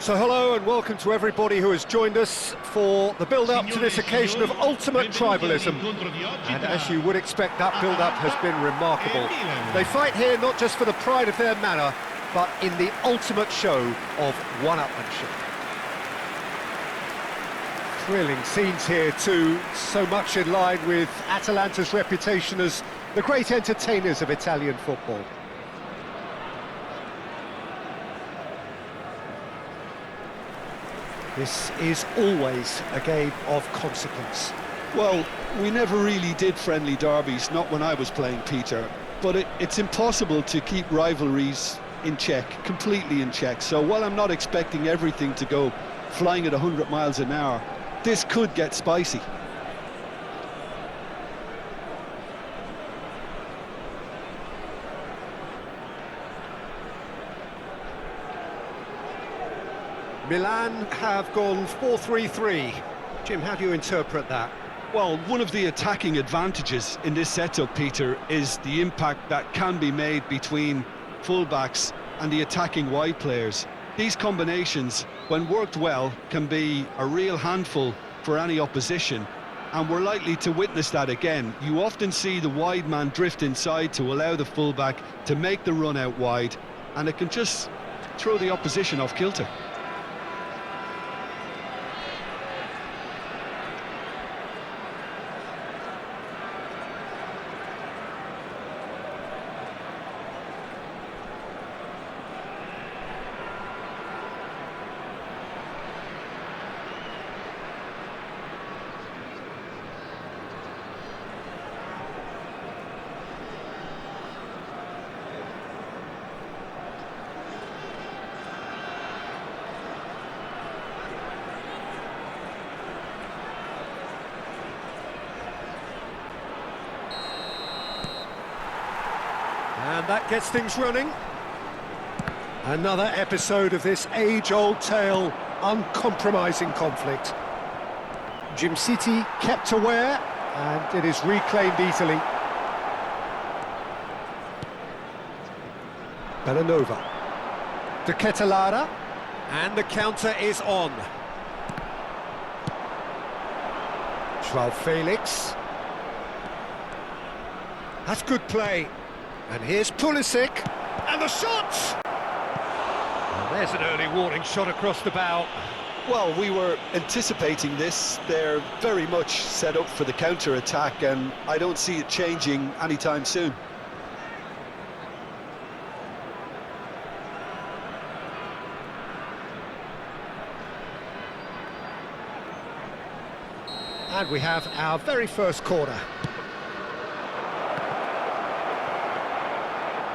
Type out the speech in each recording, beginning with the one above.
So hello and welcome to everybody who has joined us for the build-up to this occasion of ultimate tribalism. And as you would expect, that build-up has been remarkable. They fight here not just for the pride of their manor, but in the ultimate show of one-upmanship. Thrilling scenes here too, so much in line with Atalanta's reputation as the great entertainers of Italian football. This is always a game of consequence. Well, we never really did friendly derbies, not when I was playing, Peter. But it's impossible to keep rivalries in check, completely in check. So while I'm not expecting everything to go flying at 100 miles an hour, this could get spicy. Milan have gone 4-3-3. Jim, how do you interpret that? Well, one of the attacking advantages in this setup, Peter, is the impact that can be made between fullbacks and the attacking wide players. These combinations, when worked well, can be a real handful for any opposition, and we're likely to witness that again. You often see the wide man drift inside to allow the fullback to make the run out wide, and it can just throw the opposition off kilter. And that gets things running. Another episode of this age-old tale, uncompromising conflict. Jim City kept aware, and it is reclaimed easily. Bellanova. De Ketelada, and the counter is on. Joao Felix. That's good play. And here's Pulisic, and the shot! And there's an early warning shot across the bow. Well, we were anticipating this. They're very much set up for the counter-attack, and I don't see it changing anytime soon. And we have our very first corner.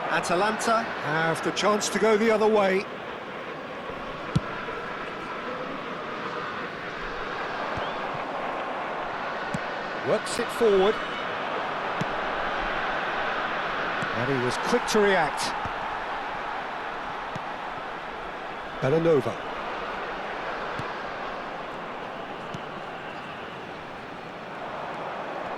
Atalanta have the chance to go the other way. Works it forward. And he was quick to react. Bellanova.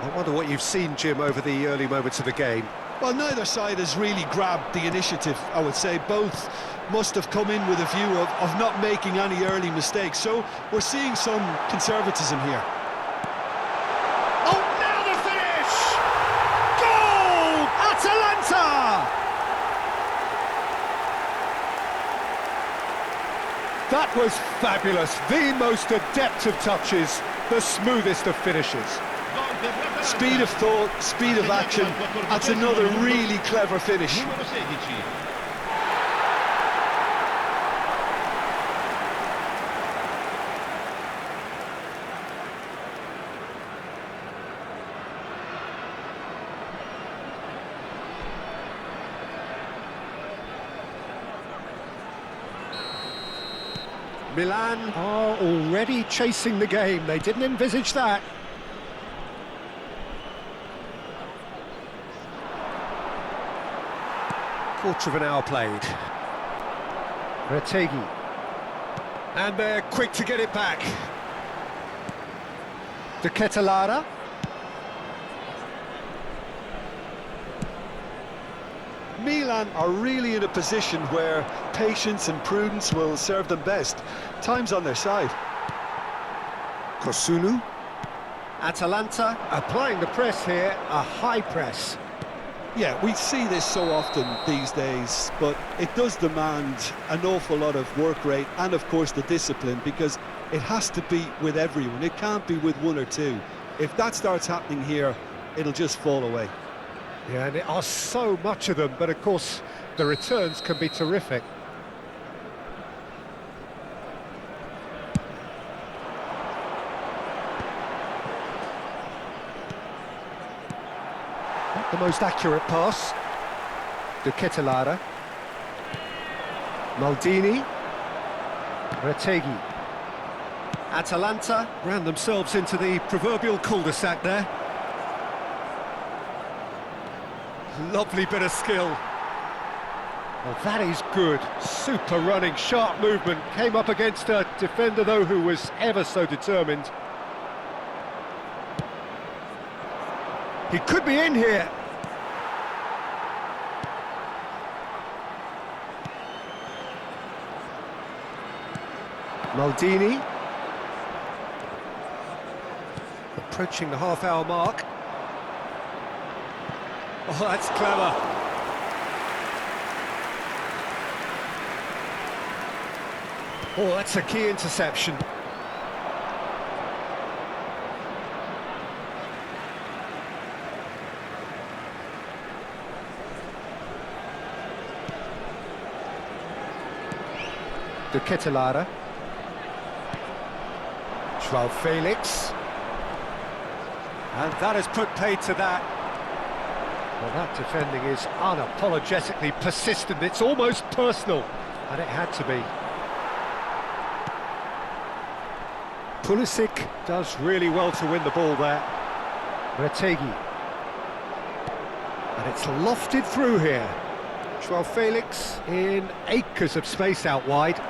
I wonder what you've seen, Jim, over the early moments of the game. Well, neither side has really grabbed the initiative, I would say. Both must have come in with a view of not making any early mistakes. So we're seeing some conservatism here. Oh, now the finish! Goal! Atalanta! That was fabulous. The most adept of touches, the smoothest of finishes. Speed of thought, speed of action, that's another really clever finish. Milan are already chasing the game. They didn't envisage that. Quarter of an hour played. Retegi. And they're quick to get it back. De Ketelada. Milan are really in a position where patience and prudence will serve them best. Time's on their side. Kosunu. Atalanta applying the press here, a high press. Yeah, we see this so often these days, but it does demand an awful lot of work rate and, of course, the discipline, because it has to be with everyone. It can't be with one or two. If that starts happening here, it'll just fall away. Yeah, and there are so much of them, but of course, the returns can be terrific. Not the most accurate pass. Lara. Maldini. Retegui. Atalanta ran themselves into the proverbial cul-de-sac there. Lovely bit of skill. Well, that is good. Super running, sharp movement. Came up against a defender, though, who was ever so determined. He could be in here. Maldini. Approaching the half-hour mark. Oh, that's clever. Oh, that's a key interception. Lara. Joao Felix. And that has put paid to that. Well, that defending is unapologetically persistent. It's almost personal, and it had to be. Pulisic does really well to win the ball there. Retegui. And it's lofted through here. Joao Felix in acres of space out wide.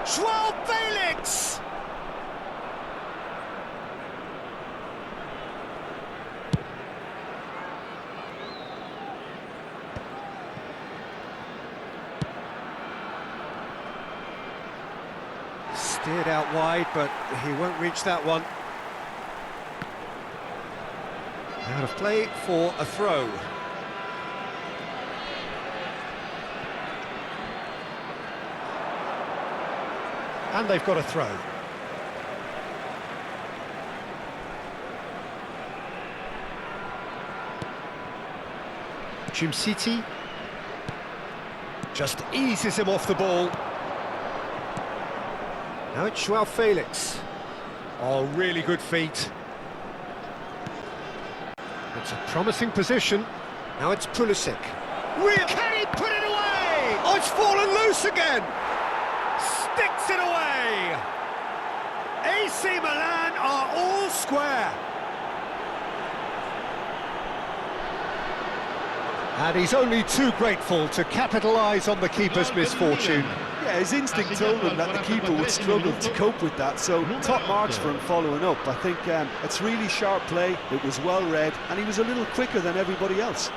Joao Felix! Steered out wide, but he won't reach that one. Out of play for a throw. And they've got a throw. City just eases him off the ball. Now it's Joao Felix. Oh, really good feet. It's a promising position. Now it's Pulisic. Can he put it away? Oh, it's fallen loose again. Sticks it away. AC Milan are all square. And he's only too grateful to capitalise on the keeper's misfortune. Yeah, his instinct told him that the keeper would struggle to cope with that, so top marks for him following up. I think it's really sharp play, it was well read, and he was a little quicker than everybody else.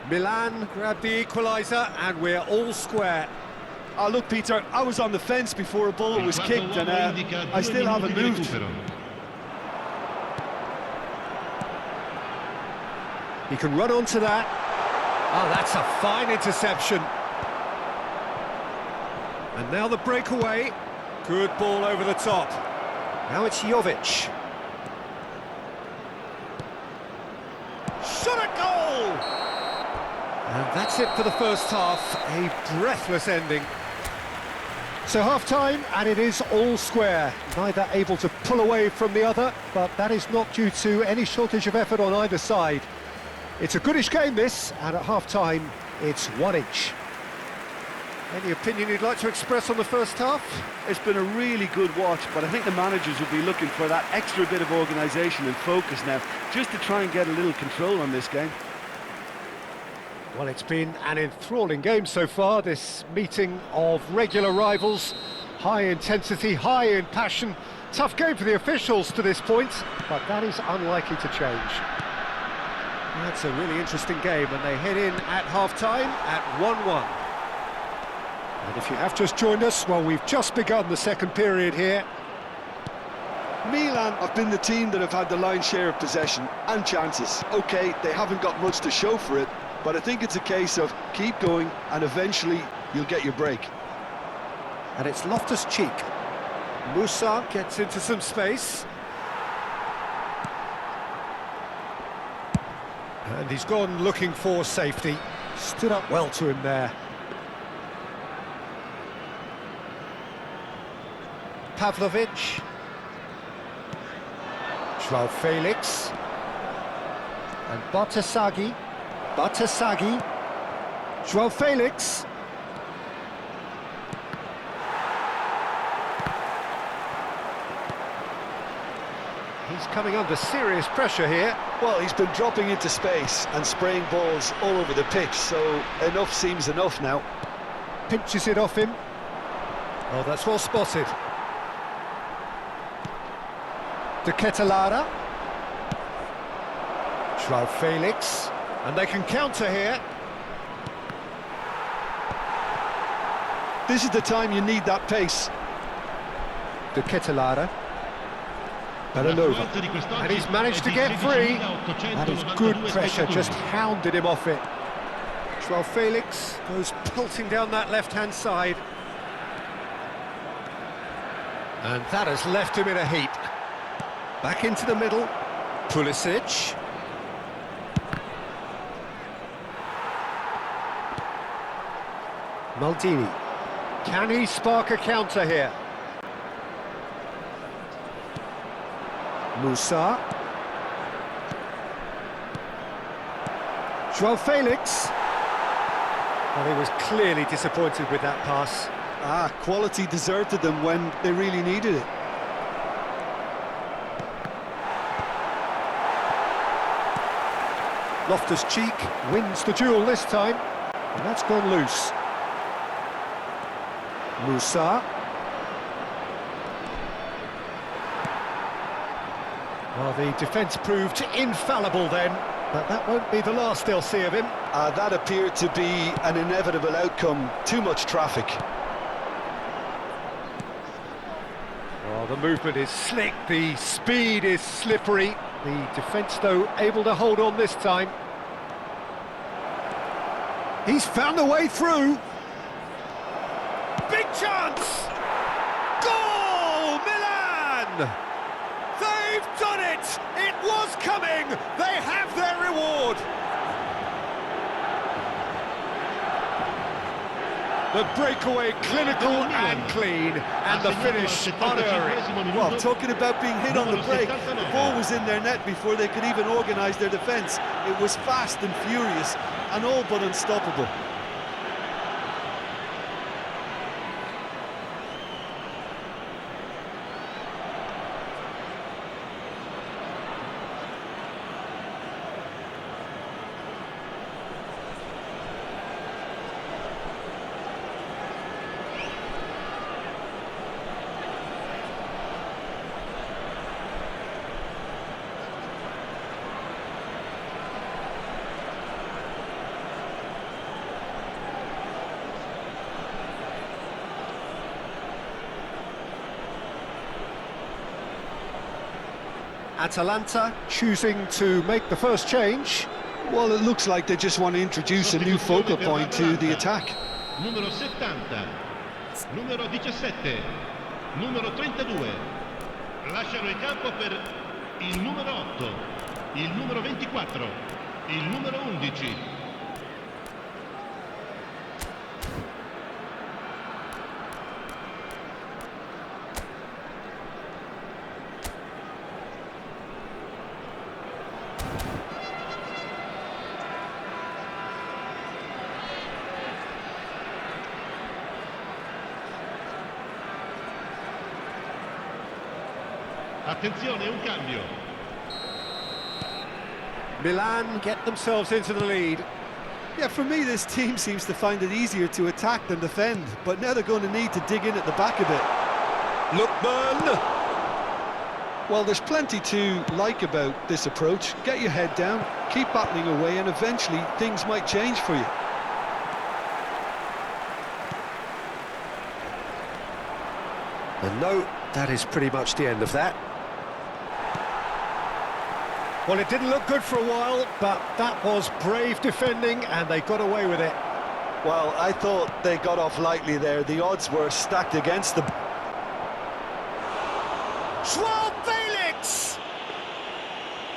Milan grabbed the equaliser and we're all square. Oh, look, Peter, I was on the fence before a ball was kicked and I still haven't moved. He can run onto that. Oh, that's a fine interception. And now the breakaway. Good ball over the top. Now it's Jovic. Shot at goal! And that's it for the first half, a breathless ending. So half-time, and it is all square. Neither able to pull away from the other, but that is not due to any shortage of effort on either side. It's a goodish game, this, and at half-time, it's one each. Any opinion you'd like to express on the first half? It's been a really good watch, but I think the managers will be looking for that extra bit of organisation and focus now, just to try and get a little control on this game. Well, it's been an enthralling game so far, this meeting of regular rivals. High intensity, high in passion. Tough game for the officials to this point, but that is unlikely to change. That's a really interesting game, and they head in at half-time at 1-1. And if you have just joined us, well, we've just begun the second period here. Milan have been the team that have had the lion's share of possession and chances. OK, they haven't got much to show for it, but I think it's a case of keep going and eventually you'll get your break. And it's Loftus-Cheek. Musa gets into some space. And he's gone looking for safety. Stood up well to him there. Pavlovic. João Felix. And Bartasagi. João Felix. He's coming under serious pressure here. Well, he's been dropping into space and spraying balls all over the pitch, so enough seems enough now. Pinches it off him. Oh, that's well spotted. De Ketelara. João Felix. And they can counter here. This is the time you need that pace. De Ketelara. Belanova. And he's managed to get free. That is good pressure, just hounded him off it. João Felix goes pelting down that left-hand side. And that has left him in a heap. Back into the middle. Pulisic. Maldini. Can he spark a counter here? Musa. João Felix. Well, he was clearly disappointed with that pass. Quality deserted them when they really needed it. Loftus-Cheek wins the duel this time, and that's gone loose. Musa. Well, the defence proved infallible then, but that won't be the last they'll see of him. That appeared to be an inevitable outcome. Too much traffic. Well, the movement is slick, the speed is slippery. The defence, though, able to hold on this time. He's found a way through. Big chance! Goal, Milan! They've done it! It was coming! They have their reward! The breakaway clinical and clean, and the finish unerring. Well, talking about being hit on the break, the ball was in their net before they could even organise their defence. It was fast and furious, and all but unstoppable. Atalanta choosing to make the first change. Well, it looks like they just want to introduce a new focal point to the attack. Numero 70, numero 17, numero 32. Lasciano il campo per il numero 8, il numero 24, il numero 11. Attenzione, un cambio. Milan get themselves into the lead. Yeah, for me, this team seems to find it easier to attack than defend, but now they're going to need to dig in at the back a bit. Lookman! Well, there's plenty to like about this approach. Get your head down, keep battling away, and eventually things might change for you. And no, that is pretty much the end of that. Well, it didn't look good for a while, but that was brave defending, and they got away with it. Well, I thought they got off lightly there. The odds were stacked against them. Joao Felix!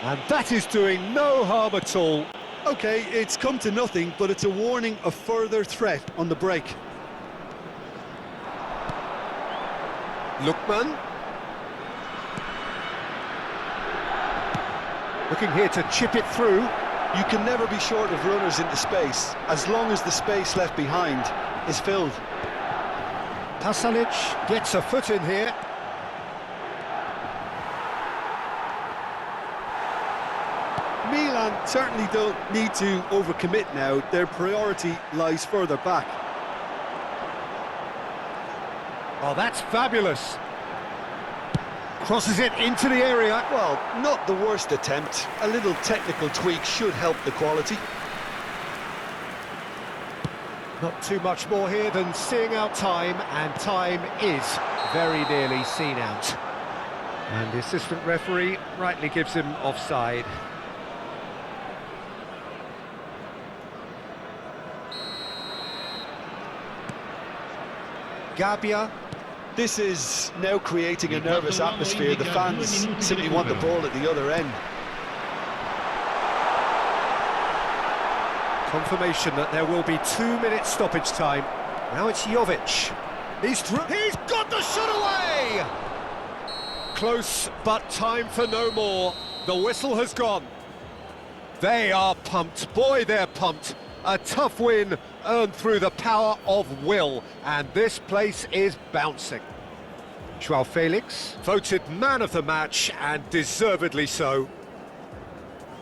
And that is doing no harm at all. Okay, it's come to nothing, but it's a warning of further threat on the break. Lookman. Looking here to chip it through. You can never be short of runners into space, as long as the space left behind is filled. Pasalic gets a foot in here. Milan certainly don't need to overcommit now. Their priority lies further back. Oh, that's fabulous. Crosses it into the area. Well, not the worst attempt. A little technical tweak should help the quality. Not too much more here than seeing out time, and time is very nearly seen out. And the assistant referee rightly gives him offside. Gabbia. This is now creating a nervous atmosphere. The fans simply want the ball at the other end. Confirmation that there will be 2 minutes stoppage time. Now it's Jovic. He's got the shot away! Close, but time for no more. The whistle has gone. They are pumped. Boy, they're pumped. A tough win earned through the power of will, and this place is bouncing. Joao Felix voted man of the match, and deservedly so.